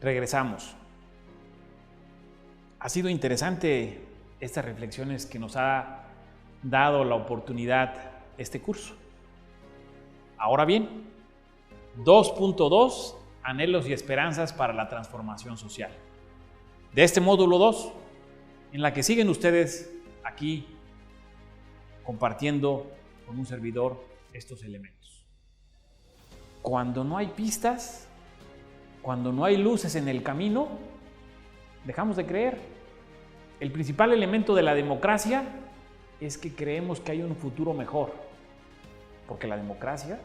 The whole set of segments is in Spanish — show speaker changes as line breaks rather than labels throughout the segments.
Regresamos. Ha sido interesante estas reflexiones que nos ha dado la oportunidad este curso. Ahora bien, 2.2, anhelos y esperanzas para la transformación social. De este módulo 2, en la que siguen ustedes aquí compartiendo con un servidor estos elementos. Cuando no hay pistas, cuando no hay luces en el camino, dejamos de creer. El principal elemento de la democracia es que creemos que hay un futuro mejor, porque la democracia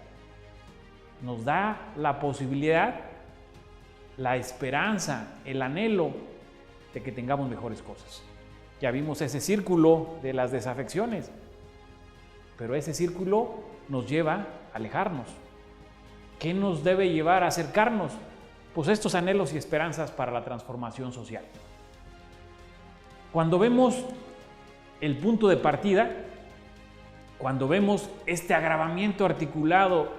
nos da la posibilidad, la esperanza, el anhelo de que tengamos mejores cosas. Ya vimos ese círculo de las desafecciones, pero ese círculo nos lleva a alejarnos. ¿Qué nos debe llevar a acercarnos? Pues estos anhelos y esperanzas para la transformación social. Cuando vemos el punto de partida, cuando vemos este agravamiento articulado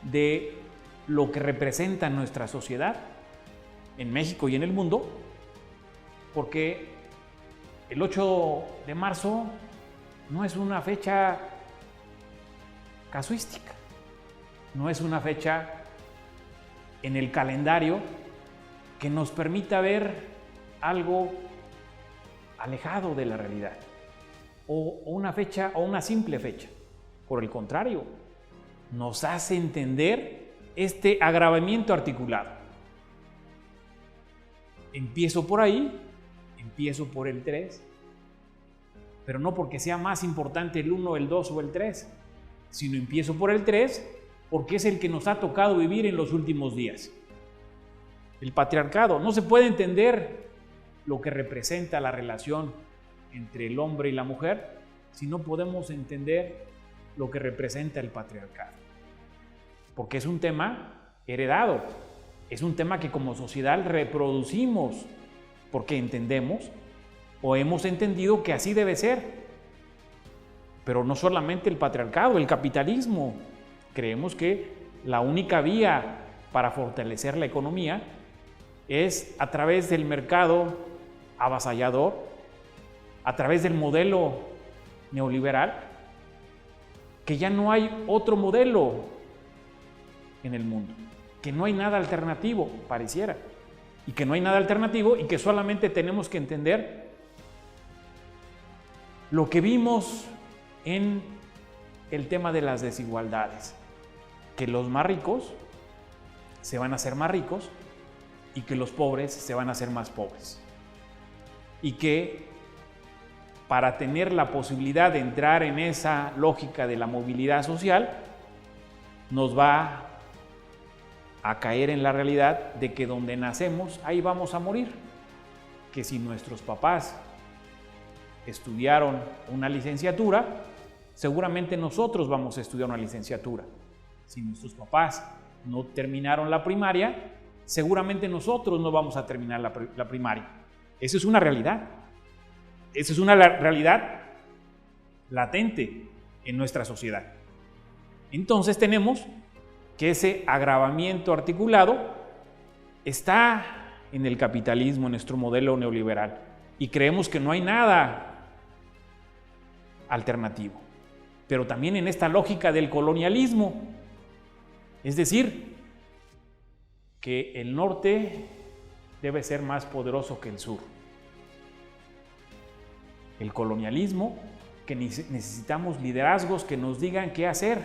de lo que representa nuestra sociedad en México y en el mundo, porque el 8 de marzo no es una fecha casuística, no es una fecha en el calendario que nos permita ver algo alejado de la realidad, o una fecha o una simple fecha. Por el contrario, nos hace entender este agravamiento articulado. Empiezo por ahí, empiezo por el 3, pero no porque sea más importante el 1, el 2 o el 3, sino empiezo por el 3 porque es el que nos ha tocado vivir en los últimos días. El patriarcado. No se puede entender lo que representa la relación entre el hombre y la mujer si no podemos entender lo que representa el patriarcado. Porque es un tema heredado, es un tema que como sociedad reproducimos porque entendemos o hemos entendido que así debe ser. Pero no solamente el patriarcado, el capitalismo. Creemos que la única vía para fortalecer la economía es a través del mercado avasallador, a través del modelo neoliberal, que ya no hay otro modelo en el mundo, que no hay nada alternativo, pareciera, y que no hay nada alternativo y que solamente tenemos que entender lo que vimos en el tema de las desigualdades, que los más ricos se van a hacer más ricos y que los pobres se van a hacer más pobres. Y que para tener la posibilidad de entrar en esa lógica de la movilidad social, nos va a caer en la realidad de que donde nacemos, ahí vamos a morir. Que si nuestros papás estudiaron una licenciatura, seguramente nosotros vamos a estudiar una licenciatura. Si nuestros papás no terminaron la primaria, seguramente nosotros no vamos a terminar la primaria. Eso es una realidad. Esa es una realidad latente en nuestra sociedad. Entonces tenemos que ese agravamiento articulado está en el capitalismo, en nuestro modelo neoliberal, y creemos que no hay nada alternativo. Pero también en esta lógica del colonialismo, es decir, que el norte debe ser más poderoso que el sur. El colonialismo, que necesitamos liderazgos que nos digan qué hacer,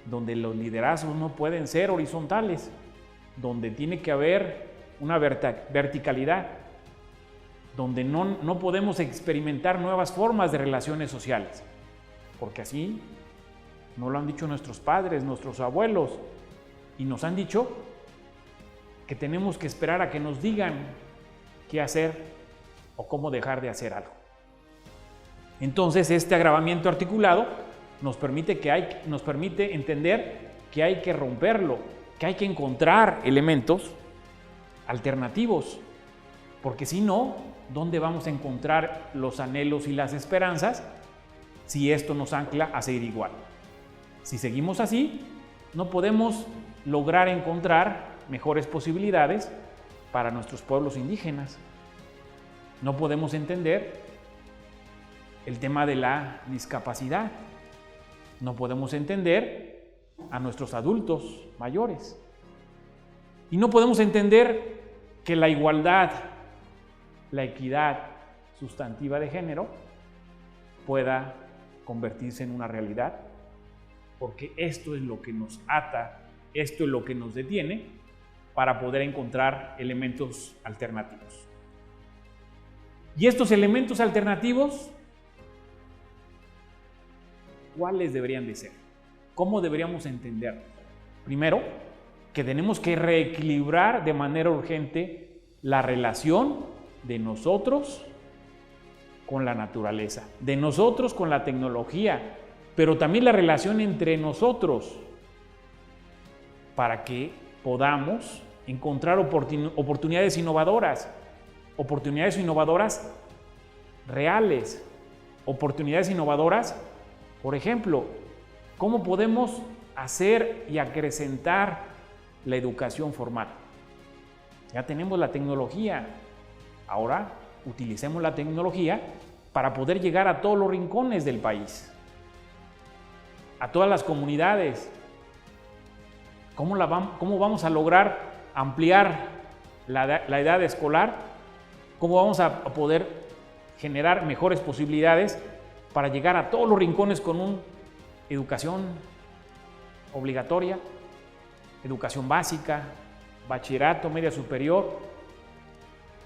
donde los liderazgos no pueden ser horizontales, donde tiene que haber una verticalidad, donde no podemos experimentar nuevas formas de relaciones sociales, porque así nos lo han dicho nuestros padres, nuestros abuelos, y nos han dicho que tenemos que esperar a que nos digan qué hacer o cómo dejar de hacer algo. Entonces, este agravamiento articulado nos permite entender que hay que romperlo, que hay que encontrar elementos alternativos, porque si no, ¿dónde vamos a encontrar los anhelos y las esperanzas si esto nos ancla a seguir igual? Si seguimos así, no podemos lograr encontrar mejores posibilidades para nuestros pueblos indígenas. No podemos entender el tema de la discapacidad. No podemos entender a nuestros adultos mayores. Y no podemos entender que la igualdad, la equidad sustantiva de género pueda convertirse en una realidad, porque esto es lo que nos ata, esto es lo que nos detiene para poder encontrar elementos alternativos. Y estos elementos alternativos, ¿cuáles deberían de ser? ¿Cómo deberíamos entenderlos? Primero, que tenemos que reequilibrar de manera urgente la relación de nosotros con la naturaleza, de nosotros con la tecnología, pero también la relación entre nosotros, para que podamos encontrar oportunidades innovadoras reales, oportunidades innovadoras. Por ejemplo, ¿cómo podemos hacer y acrecentar la educación formal? Ya tenemos la tecnología, ahora utilicemos la tecnología para poder llegar a todos los rincones del país, a todas las comunidades. ¿Cómo vamos a lograr ampliar la edad escolar? ¿Cómo vamos a poder generar mejores posibilidades para llegar a todos los rincones con una educación obligatoria, educación básica, bachillerato, media superior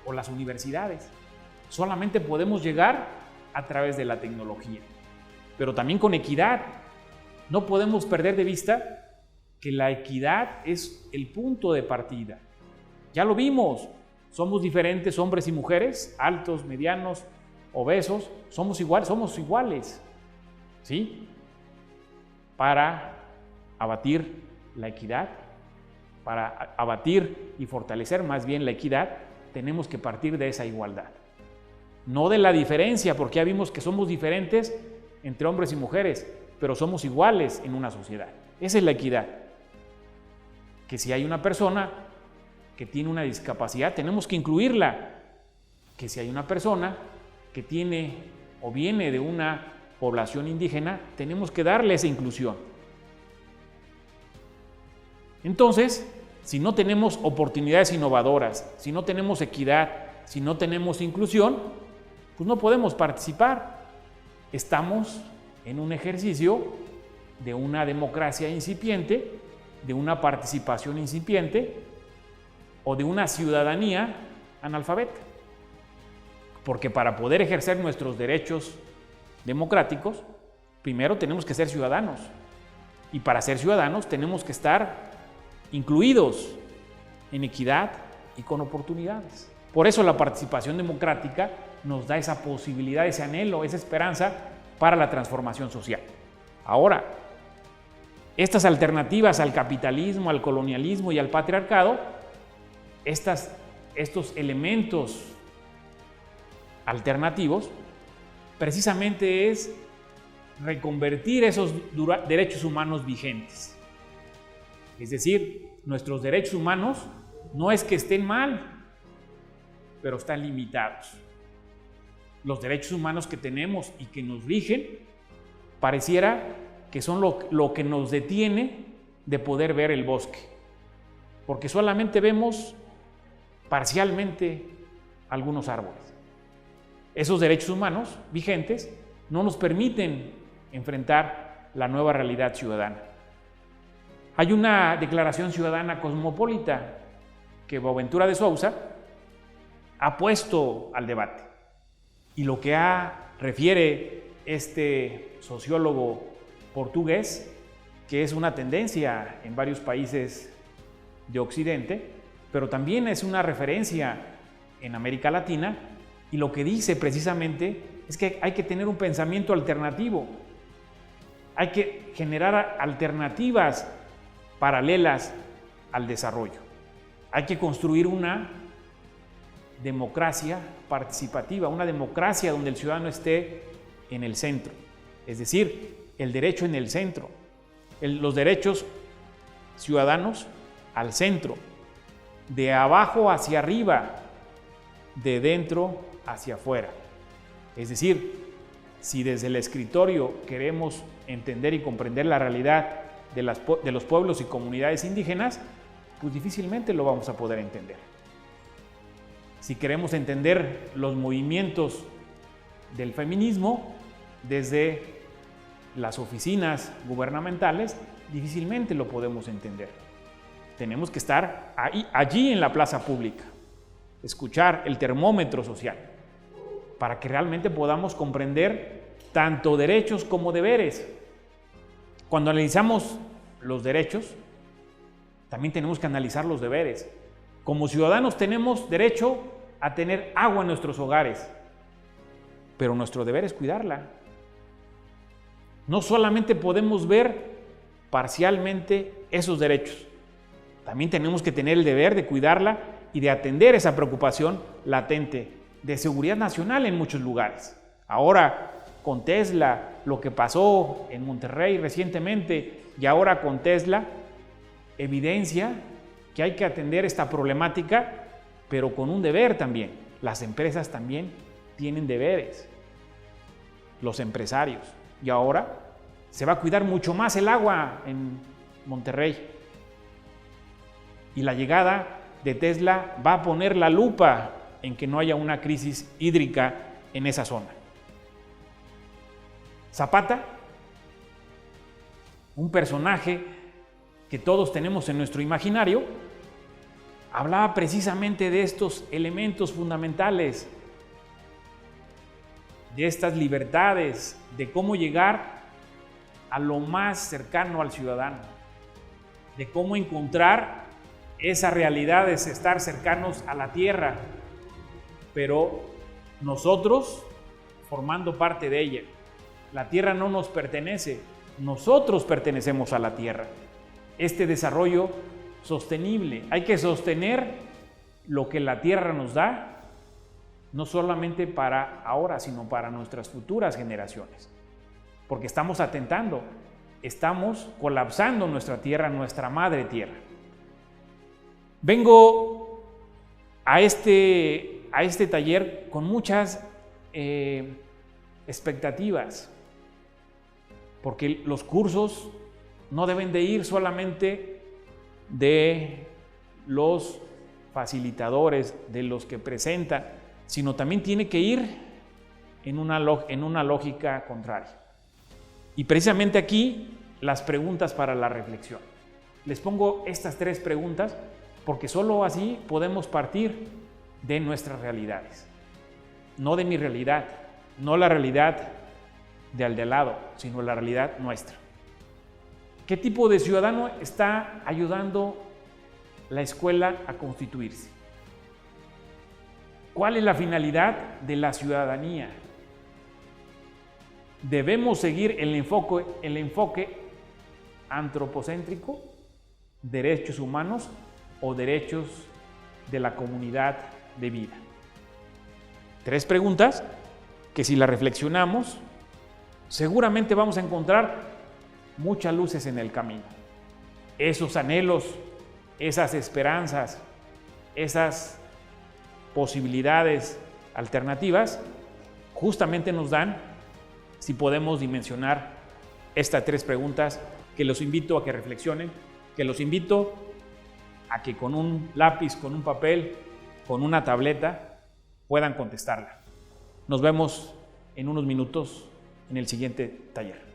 o las universidades? Solamente podemos llegar a través de la tecnología, pero también con equidad. No podemos perder de vista que la equidad es el punto de partida. Ya lo vimos, somos diferentes hombres y mujeres, altos, medianos, obesos, somos iguales, ¿sí? Para abatir la equidad, para abatir y fortalecer más bien la equidad, tenemos que partir de esa igualdad, no de la diferencia, porque ya vimos que somos diferentes entre hombres y mujeres, pero somos iguales en una sociedad. Esa es la equidad. Que si hay una persona que tiene una discapacidad, tenemos que incluirla. Que si hay una persona que tiene o viene de una población indígena, tenemos que darle esa inclusión. Entonces, si no tenemos oportunidades innovadoras, si no tenemos equidad, si no tenemos inclusión, pues no podemos participar. Estamos en un ejercicio de una democracia incipiente, de una participación incipiente o de una ciudadanía analfabeta. Porque para poder ejercer nuestros derechos democráticos, primero tenemos que ser ciudadanos. Y para ser ciudadanos tenemos que estar incluidos en equidad y con oportunidades. Por eso la participación democrática nos da esa posibilidad, ese anhelo, esa esperanza para la transformación social. Ahora, estas alternativas al capitalismo, al colonialismo y al patriarcado, estos elementos alternativos, precisamente es reconvertir esos derechos humanos vigentes. Es decir, nuestros derechos humanos no es que estén mal, pero están limitados. Los derechos humanos que tenemos y que nos rigen, pareciera que son lo que nos detiene de poder ver el bosque, porque solamente vemos parcialmente algunos árboles. Esos derechos humanos vigentes no nos permiten enfrentar la nueva realidad ciudadana. Hay una declaración ciudadana cosmopolita que Boaventura de Sousa ha puesto al debate, y lo que refiere este sociólogo portugués, que es una tendencia en varios países de Occidente, pero también es una referencia en América Latina, y lo que dice precisamente es que hay que tener un pensamiento alternativo, hay que generar alternativas paralelas al desarrollo, hay que construir una democracia participativa, una democracia donde el ciudadano esté en el centro, es decir, el derecho en el centro, los derechos ciudadanos al centro, de abajo hacia arriba, de dentro hacia afuera. Es decir, si desde el escritorio queremos entender y comprender la realidad de los pueblos y comunidades indígenas, pues difícilmente lo vamos a poder entender. Si queremos entender los movimientos del feminismo desde las oficinas gubernamentales, difícilmente lo podemos entender. Tenemos que estar allí en la plaza pública, escuchar el termómetro social, para que realmente podamos comprender tanto derechos como deberes. Cuando analizamos los derechos, también tenemos que analizar los deberes. Como ciudadanos tenemos derecho a tener agua en nuestros hogares, pero nuestro deber es cuidarla. No solamente podemos ver parcialmente esos derechos, también tenemos que tener el deber de cuidarla y de atender esa preocupación latente de seguridad nacional en muchos lugares. Ahora, con Tesla, lo que pasó en Monterrey recientemente y ahora con Tesla, evidencia que hay que atender esta problemática, pero con un deber también. Las empresas también tienen deberes, los empresarios. Y ahora se va a cuidar mucho más el agua en Monterrey. Y la llegada de Tesla va a poner la lupa en que no haya una crisis hídrica en esa zona. Zapata, un personaje que todos tenemos en nuestro imaginario, hablaba precisamente de estos elementos fundamentales, de estas libertades, de cómo llegar a lo más cercano al ciudadano, de cómo encontrar esa realidad de estar cercanos a la tierra, pero nosotros formando parte de ella. La tierra no nos pertenece, nosotros pertenecemos a la tierra. Este desarrollo sostenible, hay que sostener lo que la tierra nos da, no solamente para ahora, sino para nuestras futuras generaciones, porque estamos atentando, estamos colapsando nuestra tierra, nuestra madre tierra. Vengo a este taller con muchas expectativas, porque los cursos no deben de ir solamente de los facilitadores, de los que presentan, sino también tiene que ir en una lógica contraria. Y precisamente aquí las preguntas para la reflexión. Les pongo estas 3 preguntas porque solo así podemos partir de nuestras realidades, no de mi realidad, no la realidad del de al lado, sino la realidad nuestra. ¿Qué tipo de ciudadano está ayudando la escuela a constituirse? ¿Cuál es la finalidad de la ciudadanía? ¿Debemos seguir el enfoque antropocéntrico, derechos humanos o derechos de la comunidad de vida? 3 preguntas que si las reflexionamos, seguramente vamos a encontrar muchas luces en el camino. Esos anhelos, esas esperanzas, esas posibilidades alternativas, justamente nos dan si podemos dimensionar estas 3 preguntas que los invito a que reflexionen, que los invito a que con un lápiz, con un papel, con una tableta puedan contestarla. Nos vemos en unos minutos en el siguiente taller.